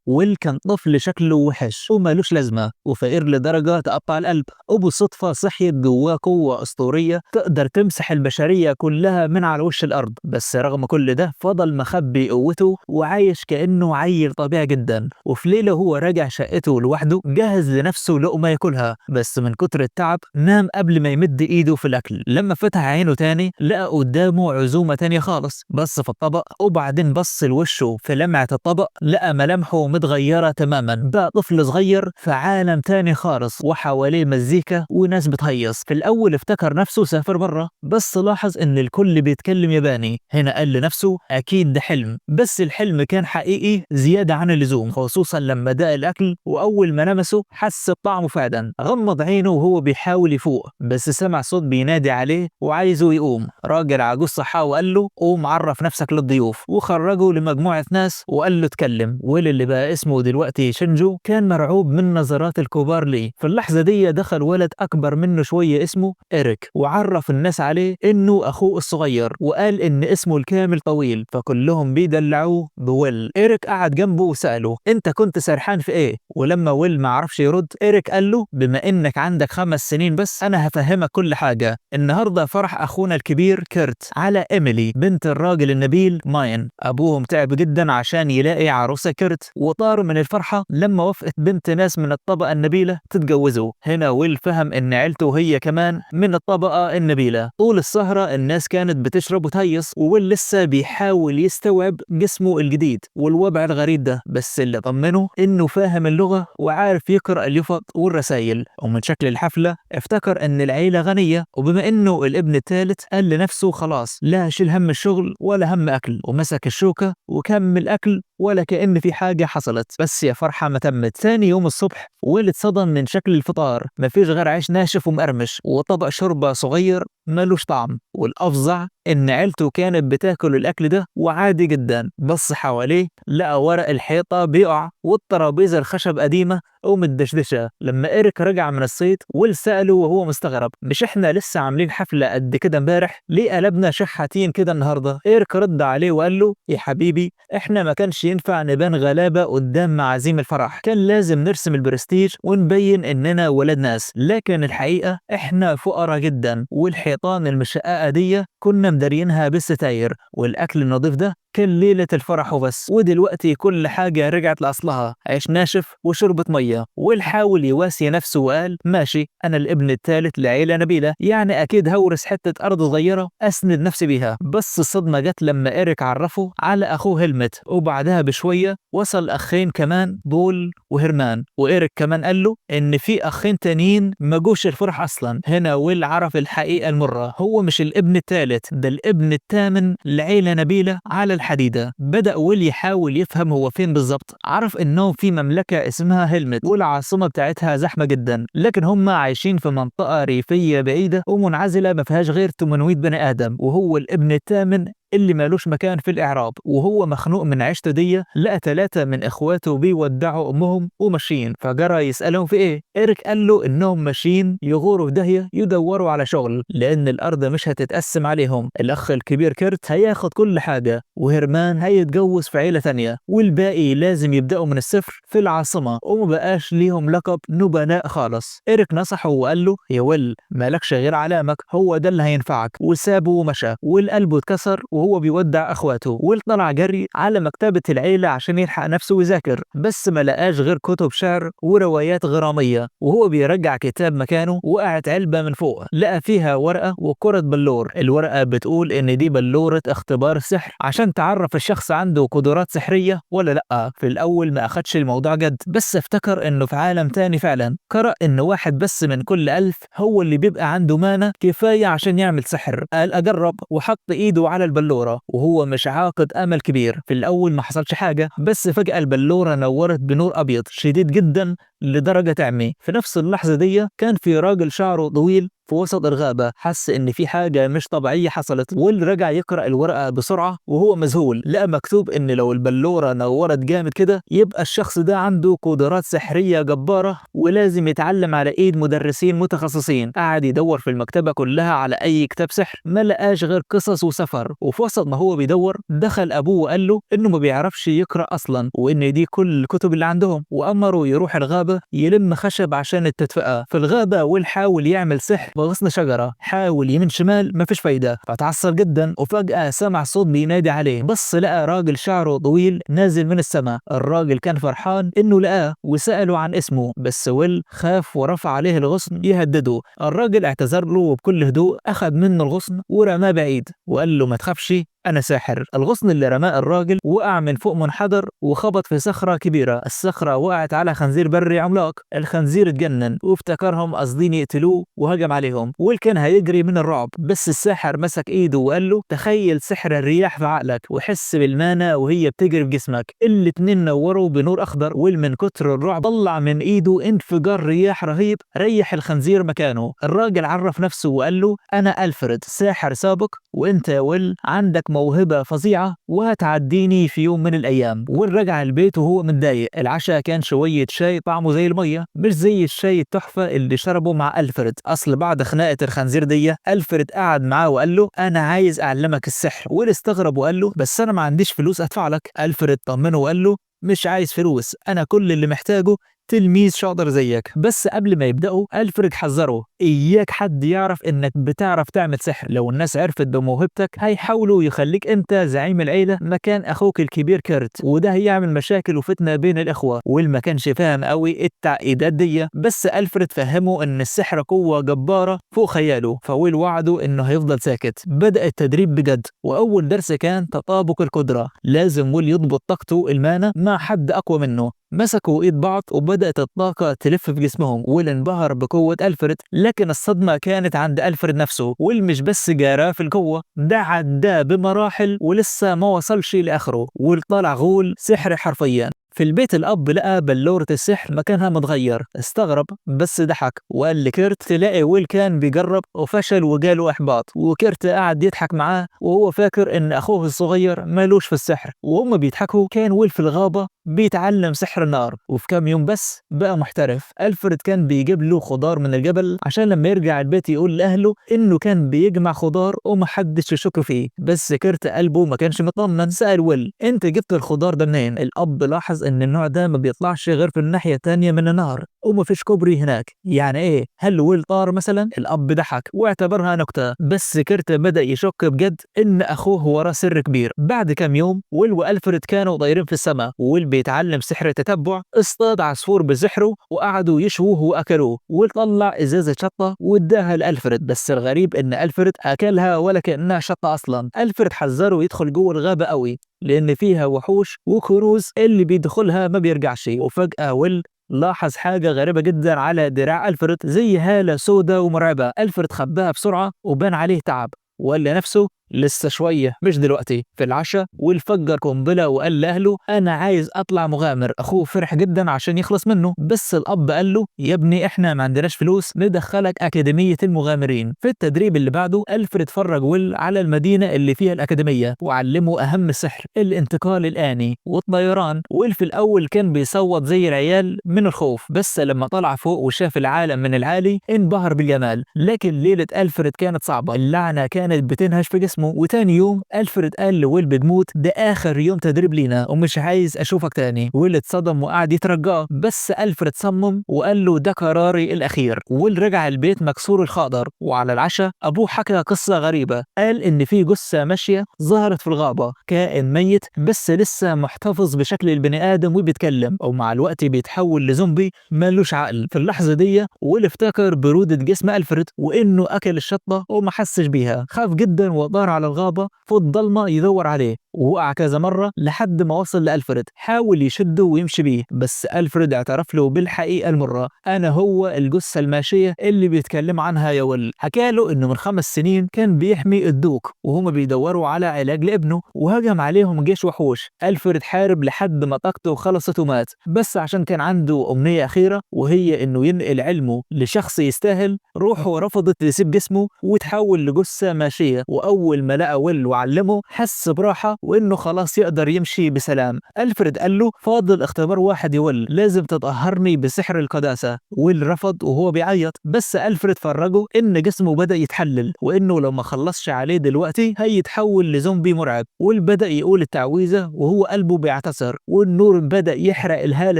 ويل كان طفل شكله وحش ومالوش لازمة وفقير لدرجة تقطع القلب، وبالصدفة صحيت جواه قوة أسطورية تقدر تمسح البشرية كلها من على وش الأرض. بس رغم كل ده فضل مخبي قوته وعايش كأنه عيل طبيعي جدا. وفي ليلة هو راجع شقته لوحده جهز لنفسه لقمة ياكلها، بس من كتر التعب نام قبل ما يمد إيده في الأكل. لما فتح عينه تاني لقى قدامه عزومة تانية خالص. بص في الطبق وبعدين بص لوشه في لمعة الطبق لقى ملامحه متغيرة تماما، بقى طفل صغير في عالم تاني خالص وحواليه مزيكا وناس بتهيص. في الأول افتكر نفسه سافر بره، بس لاحظ إن الكل بيتكلم ياباني. هنا قال لنفسه أكيد ده حلم، بس الحلم كان حقيقي زيادة عن اللزوم، خصوصا لما داق الأكل وأول ما لمسه حس بطعمه فعلا. غمض عينه وهو بيحاول يفوق، بس سمع صوت بينادي عليه وعايزه يقوم. راجل عجوز صحاه وقال له قوم عرف نفسك للضيوف، وخرجه لمجموعة ناس وقال له اتكلم. ويل اللي بقى اسمه دلوقتي شينجو كان مرعوب من نظرات الكبار ليه. في اللحظة دي دخل ولد أكبر منه شوية اسمه إيريك وعرف الناس عليه إنه أخوه الصغير، وقال إن اسمه الكامل طويل، فكلهم بيدلعوه بويل. إيريك قعد جنبه وسأله أنت كنت سرحان في إيه؟ ولما ويل ما عرفش يرد إيريك قال له بما إنك عندك 5 سنين بس أنا هفهمك كل حاجة. النهاردة فرح أخونا الكبير كيرت على إيميلي بنت الراجل النبيل ماين. أبوهم تعب جدا عشان يلاقي عروسة كيرت وطاروا من الفرحة لما وافقت بنت ناس من الطبقة النبيلة تتجوزه. هنا ويل فهم إن عيلته هي كمان من الطبقة النبيلة. طول السهرة الناس كانت بتشرب وتهيص، وويل لسه بيحاول يستوعب جسمه الجديد والوضع الغريب ده، بس اللي طمنه إنه فاهم اللغة وعارف يقرأ اليافط والرسايل. ومن شكل الحفلة افتكر إن العيلة غنية، وبما إنه الابن الثالث قال لنفسه خلاص لا شيل هم الشغل ولا هم أكل، ومسك الشوكة وكمل أكل ولا كأن في حاجة حصلت. بس يا فرحة ما تمت. ثاني يوم الصبح ويل اتصدم من شكل الفطار، مفيش غير عيش ناشف ومقرمش وطبق شوربة صغير ملوش طعم. والأفظع إن عيلته كانت بتاكل الأكل ده وعادي جدا. بص حواليه لقى ورق الحيطة بيقع والترابيزة الخشب قديمة ومتدشدشة. لما إيريك رجع من الصيد ويل سأله وهو مستغرب مش إحنا لسه عاملين حفلة قد كده امبارح؟ ليه قلبنا شحاتين كده النهاردة؟ إيريك رد عليه وقال له يا حبيبي إحنا ما كانش ينفع نبان غلابة قدام معازيم الفرح، كان لازم نرسم البرستيج ونبين إننا ولاد ناس، لكن الحقيقة إحنا فقراء جدا، والحيطان المشققة دي كنا مدارينها بالستاير، والأكل النظيف ده كان ليلة الفرح وبس. ودلوقتي كل حاجة رجعت لأصلها، عيش ناشف وشربة مية. والحاول يواسي نفسه وقال ماشي أنا الابن الثالث لعيلة نبيلة، يعني أكيد هورث حتة أرض صغيرة أسند نفسي بيها. بس الصدمة جت لما إيريك عرفه على أخوه هيلمت، وبعدها بشوية وصل أخين كمان بول وهرمان، وإيريك كمان قال له إن في أخين تانيين ما جوش الفرح أصلا. هنا ويل عرف الحقيقة المرة، هو مش الابن الثالث، ده الابن الثامن لعيلة نبيلة على الحديدة. بدأ ويل يحاول يفهم هو فين بالظبط. عرف إنه في مملكة اسمها هيلمت والعاصمة بتاعتها زحمة جدا، لكن هم عايشين في منطقة ريفية بعيدة ومنعزلة ما فيهاش غير 800 بني آدم، وهو الابن الثامن اللي مالوش مكان في الإعراب. وهو مخنوق من عيشته دي لقى 3 من إخواته بيودعوا أمهم وماشيين، فجرى يسألهم في إيه. إيريك قال له إنهم ماشيين يغوروا في داهية يدوروا على شغل، لأن الأرض مش هتتقسم عليهم. الأخ الكبير كيرت هياخد كل حاجة، وهرمان هيتجوز في عيلة تانية، والباقي لازم يبدأوا من الصفر في العاصمة ومبقاش ليهم لقب نبلاء خالص. إيريك نصحه وقال له يا ويل مالكش غير علامك، هو ده اللي هينفعك، وسابه ومشى. والقلب اتكسر وهو بيودع اخواته. ويل طلع جري على مكتبة العيلة عشان يلحق نفسه ويذاكر، بس ما لقاش غير كتب شعر وروايات غرامية. وهو بيرجع كتاب مكانه وقعت علبة من فوق لقى فيها ورقة وكرة بلور. الورقة بتقول ان دي بلورة اختبار سحر عشان تعرف الشخص عنده قدرات سحرية ولا لأ. في الاول ما اخدش الموضوع جد، بس افتكر انه في عالم تاني فعلا. قرأ ان واحد بس من كل 1000 هو اللي بيبقى عنده مانع كفاية عشان يعمل سحر. قال اجرب وحط ايده على البلورة وهو مش عاقد امل كبير. في الاول ما حصلش حاجه، بس فجاه البلوره نورت بنور ابيض شديد جدا لدرجه تعمي. في نفس اللحظه دي كان في راجل شعره طويل في وسط الغابة حس إن في حاجة مش طبيعية حصلت. ويل رجع يقرأ الورقة بسرعة وهو مذهول، لقى مكتوب إن لو البلورة نورت جامد كده يبقى الشخص ده عنده قدرات سحرية جبارة ولازم يتعلم على إيد مدرسين متخصصين. قعد يدور في المكتبة كلها على أي كتاب سحر، ما لقاش غير قصص وسفر. وفي وسط ما هو بيدور دخل أبوه وقال له إنه ما بيعرفش يقرأ أصلا وإن دي كل الكتب اللي عندهم، وأمره يروح الغابة يلم خشب عشان التدفئة. في الغابة ويل حاول يعمل سحر بغصن شجرة، حاول يمين شمال مفيش فايدة، فتعصب جدا. وفجأة سمع صوت بينادي عليه، بص لقى راجل شعره طويل نازل من السماء. الراجل كان فرحان إنه لقاه وسأله عن اسمه، بس ويل خاف ورفع عليه الغصن يهدده. الراجل اعتذر له وبكل هدوء أخذ منه الغصن ورماه بعيد وقال له ما تخافش أنا ساحر. الغصن اللي رماه الراجل وقع من فوق منحدر وخبط في صخرة كبيرة. الصخرة وقعت على خنزير بري عملاق. الخنزير اتجنن وافتكرهم قاصدين يقتلوه وهجم عليهم. ويل كان هيجري من الرعب، بس الساحر مسك ايده وقال له تخيل سحر الرياح في عقلك وحس بالمانا وهي بتجري في جسمك. الاتنين نوروا بنور أخضر. ويل من كتر الرعب طلع من ايده انفجار رياح رهيب ريح الخنزير مكانه. الراجل عرف نفسه وقال له أنا ألفريد ساحر سابق، وانت يا ويل عندك موهبة فظيعة وهتعديني في يوم من الأيام. ويل رجع البيت وهو متضايق. العشاء كان شوية شاي طعمه زي المية، مش زي الشاي التحفة اللي شربه مع ألفريد. أصل بعد خناقة الخنزير دي ألفريد قعد معاه وقال له أنا عايز أعلمك السحر. ويل استغرب وقال له بس أنا ما عنديش فلوس أدفع لك. ألفريد طمنه وقال له مش عايز فلوس، أنا كل اللي محتاجه تلميذ شاطر زيك. بس قبل ما يبدأوا ألفريد حذره إياك حد يعرف إنك بتعرف تعمل سحر، لو الناس عرفت بموهبتك هيحاولوا يخليك أنت زعيم العيلة مكان أخوك الكبير كيرت، وده هيعمل مشاكل وفتنة بين الإخوة. ويل ما كانش فاهم قوي التعقيدات دي، بس ألفريد فهمه إن السحر قوة جبارة فوق خياله، فويل وعده إنه هيفضل ساكت. بدأ التدريب بجد، وأول درس كان تطابق القدرة. لازم ويل يضبط طاقته المانا مع حد أقوى منه. مسكوا ايد بعض وبدأت الطاقة تلف في جسمهم. ويل انبهر بقوة ألفريد، لكن الصدمة كانت عند ألفريد نفسه. ويل مش بس جاراه في القوة، ده عداه بمراحل ولسه ما وصلش لآخره. ويل طلع غول سحر حرفيا. في البيت الأب لقى بلورة السحر مكانها متغير، استغرب بس ضحك وقال لكيرت تلاقي ويل كان بيجرب وفشل وجاله إحباط. وكيرت قعد يضحك معاه وهو فاكر إن أخوه الصغير مالوش في السحر. وهم بيضحكوا كان ويل في الغابة بيتعلم سحر النار، وفي كام يوم بس بقى محترف. ألفريد كان بيجيب له خضار من الجبل عشان لما يرجع البيت يقول لأهله إنه كان بيجمع خضار ومحدش يشك فيه. بس كيرت قلبه ما كانش مطمن، سأل ويل أنت جبت الخضار ده منين؟ الأب لاحظ إن النوع ده ما بيطلعش غير في الناحية التانية من النهر ومفيش كوبري هناك. يعني إيه؟ هل ويل طار مثلا؟ الأب ضحك واعتبرها نكتة، بس كيرت بدأ يشك بجد إن أخوه وراه سر كبير. بعد كام يوم ويل وألفريد كانوا طايرين في السماء، ويل بيتعلم سحر التتبع. اصطاد عصفور بسحره وقعدوا يشووه واكلوه. وطلع ازازه شطه واداها لألفريد، بس الغريب ان ألفريد اكلها ولا كانها شطه اصلا. ألفريد حذره يدخل جوه الغابه قوي لان فيها وحوش وكنوز اللي بيدخلها ما بيرجعش. وفجاه ويل لاحظ حاجة غريبة جدا على دراع ألفريد، زي هالة سودة ومرعبة. ألفريد خباها بسرعة وبان عليه تعب وقال لنفسه لسه شوية مش دلوقتي. في العشاء ويل فجر قنبلة وقال لأهله أنا عايز أطلع مغامر. أخوه فرح جدا عشان يخلص منه، بس الأب قال له يا ابني إحنا ما عندناش فلوس ندخلك أكاديمية المغامرين. في التدريب اللي بعده ألفريد فرج ويل على المدينة اللي فيها الأكاديمية وعلمه أهم سحر الانتقال الآني والطيران. ويل في الأول كان بيصوت زي العيال من الخوف، بس لما طلع فوق وشاف العالم من العالي انبهر بالجمال. لكن ليلة ألفريد كانت صعبة، اللعنة كانت بتنهش في جسمه. وتاني يوم ألفريد قال لويل بتموت، ده آخر يوم تدريب لينا ومش عايز أشوفك تاني. ويل اتصدم وقعد يترجاه، بس ألفريد صمم وقال له ده قراري الأخير. ويل رجع البيت مكسور الخاطر، وعلى العشاء أبوه حكى قصة غريبة. قال إن في جثة ماشية ظهرت في الغابة، كائن ميت بس لسه محتفظ بشكل البني آدم وبيتكلم، ومع الوقت بيتحول لزومبي مالوش عقل. في اللحظة دي ويل افتكر برودة جسم ألفريد وإنه أكل الشطة وما حسش بيها. خاف جدا وطار على الغابة في الضلمة يدور عليه، ووقع كذا مرة لحد ما وصل لألفريد، حاول يشده ويمشي بيه، بس ألفريد اعترف له بالحقيقة المرة: أنا هو الجثة الماشية اللي بيتكلم عنها يا ويل. حكى له إنه من 5 سنين كان بيحمي الدوك وهما بيدوروا على علاج لابنه، وهجم عليهم جيش وحوش. ألفريد حارب لحد ما طاقته خلصت ومات، بس عشان كان عنده أمنية أخيرة وهي إنه ينقل علمه لشخص يستاهل. روحه رفضت تسيب جسمه وتحول لجثة ماشية، وأول ما لقى ويل وعلمه حس براحة وإنه خلاص يقدر يمشي بسلام. ألفريد قال له: فاضل اختبار واحد يا ويل، لازم تطهرني بسحر القداسة. ويل رفض وهو بيعيط، بس ألفريد فرجه إن جسمه بدأ يتحلل وإنه لو ما خلصش عليه دلوقتي هيتحول لزومبي مرعب. ويل بدأ يقول التعويذة وهو قلبه بيعتصر، والنور بدأ يحرق الهالة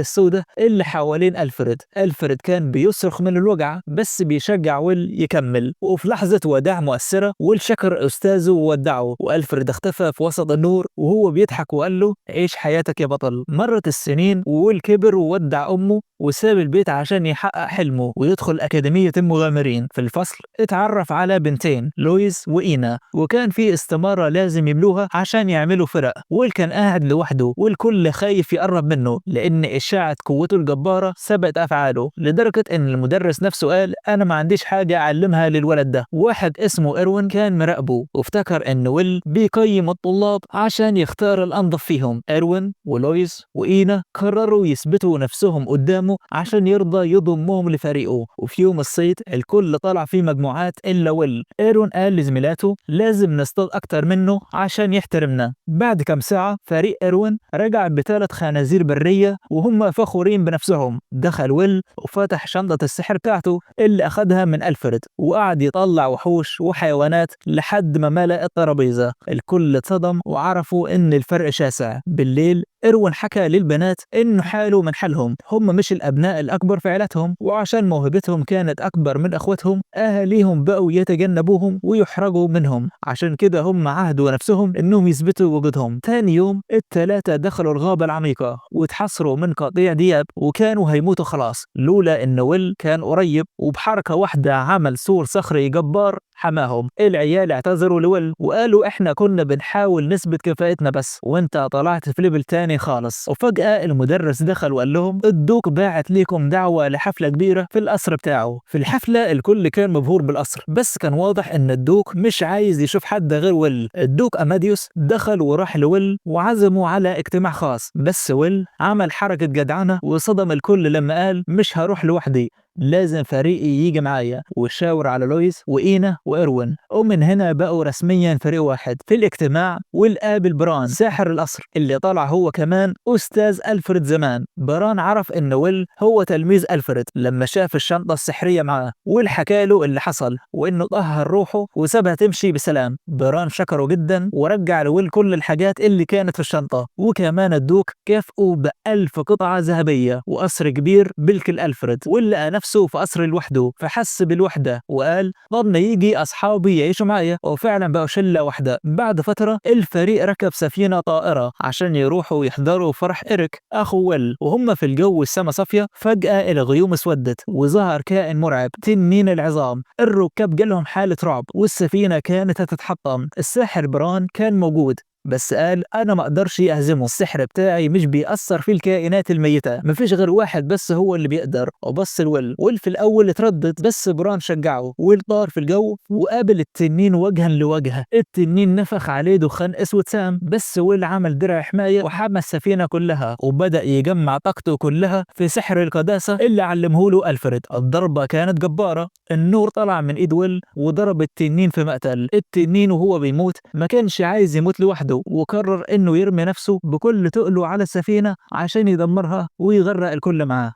السوداء اللي حوالين ألفريد. ألفريد كان بيصرخ من الوجع بس بيشجع ويل يكمل. وفي لحظة وداع مؤثرة ويل شكر أستاذه وودعه، وألفريد اختفى في وسط النور وهو بيضحك وقال له: عيش حياتك يا بطل. مرت السنين وويل كبر وودع أمه وساب البيت عشان يحقق حلمه ويدخل أكاديمية المغامرين. في الفصل اتعرف على بنتين، لويس وإينا، وكان في استمارة لازم يملوها عشان يعملوا فرق. ويل كان قاعد لوحده والكل خايف يقرب منه لأن إشاعة قوته الجبارة سبقت أفعاله، لدرجة إن المدرس نفسه قال: أنا ما عنديش حاجة أعلمها للولد ده. واحد اسمه إيروين كان مراقبه وافتكر إن ويل بيقيم الطلاب عشان يختار الأنظف فيهم. إيروين ولويس وإينا قرروا يثبتوا نفسهم قدامه عشان يرضى يضمهم لفريقه. وفي يوم الصيد الكل طلع فيه مجموعات إلا ويل. إيروين قال لزميلاته: لازم نصطاد أكتر منه عشان يحترمنا. بعد كم ساعة فريق إيروين رجع ب3 خنازير برية وهم فخورين بنفسهم. دخل ويل وفتح شنطة السحر بتاعته اللي أخدها من ألفريد وقعد يطلع وحوش وحيوانات لحد ما ملأ الترابيزة. الكل اتصدم وعرفوا إن الفرق شاسع. بالليل إيروين حكى للبنات إنه حاله من حالهم، هم مش الأبناء الأكبر في عيلتهم، وعشان موهبتهم كانت أكبر من أخوتهم أهاليهم بقوا يتجنبوهم ويحرجوا منهم. عشان كده هم عهدوا نفسهم إنهم يثبتوا وجودهم. تاني يوم التلاتة دخلوا الغابة العميقة واتحصروا من قطيع دياب وكانوا هيموتوا خلاص، لولا إن ويل كان قريب وبحركة واحدة عمل سور صخري جبار حماهم. العيال اعتذروا لويل وقالوا: إحنا كنا بنحاول نثبت كفاءتنا بس، وإنت طلعت في ليفل تاني خالص. وفجأة المدرس دخل وقال لهم: الدوق باعت ليكم دعوة لحفلة كبيرة في القصر بتاعه. في الحفلة الكل كان مبهور بالقصر، بس كان واضح إن الدوق مش عايز يشوف حد غير ويل. الدوق أماديوس دخل وراح لويل وعزموا على اجتماع خاص، بس ويل عمل حركة جدعنة وصدم الكل لما قال: مش هروح لوحدي، لازم فريقي يجي معايا. وشاور على لويس وإينا وإيروين، ومن هنا بقوا رسميا فريق واحد. في الاجتماع ويل قابل بران ساحر القصر اللي طلع هو كمان أستاذ ألفريد زمان. بران عرف إن ويل هو تلميذ ألفريد لما شاف الشنطة السحرية معاه. ويل حكى له اللي حصل وإنه طهر روحه وسابها تمشي بسلام. بران شكره جدا ورجع لويل كل الحاجات اللي كانت في الشنطة، وكمان الدوك كافئه ب1000 قطعة ذهبية وقصر كبير بالكل ألفريد. ويل لقى نفسه في قصر لوحده فحس بالوحدة وقال: ضل يجي أصحابي يعيشوا معايا. وفعلا بقوا شلة واحدة. بعد فترة الفريق ركب سفينة طائرة عشان يروحوا يحضروا فرح إريك أخو ويل. وهم في الجو السما صافية فجأة الغيوم اسودت وظهر كائن مرعب، تنين العظام. الركاب جالهم حالة رعب والسفينة كانت هتتحطم. الساحر بران كان موجود بس قال: انا ما اقدرش اهزمه، السحر بتاعي مش بيأثر في الكائنات الميتة، مفيش غير واحد بس هو اللي بيقدر. وبص لويل، ويل في الاول اتردد بس بران شجعه. ويل طار في الجو وقابل التنين وجها لوجه. التنين نفخ عليه دخان اسود سام، بس ويل عمل درع حماية وحمى السفينة كلها وبدأ يجمع طاقته كلها في سحر القداسة اللي علمه له ألفريد. الضربة كانت جبارة، النور طلع من ايد ويل وضرب التنين في مقتل. التنين وهو بيموت ما كانش عايز يموت لوحده وقرر انه يرمي نفسه بكل تقله على السفينة عشان يدمرها ويغرق الكل معاه.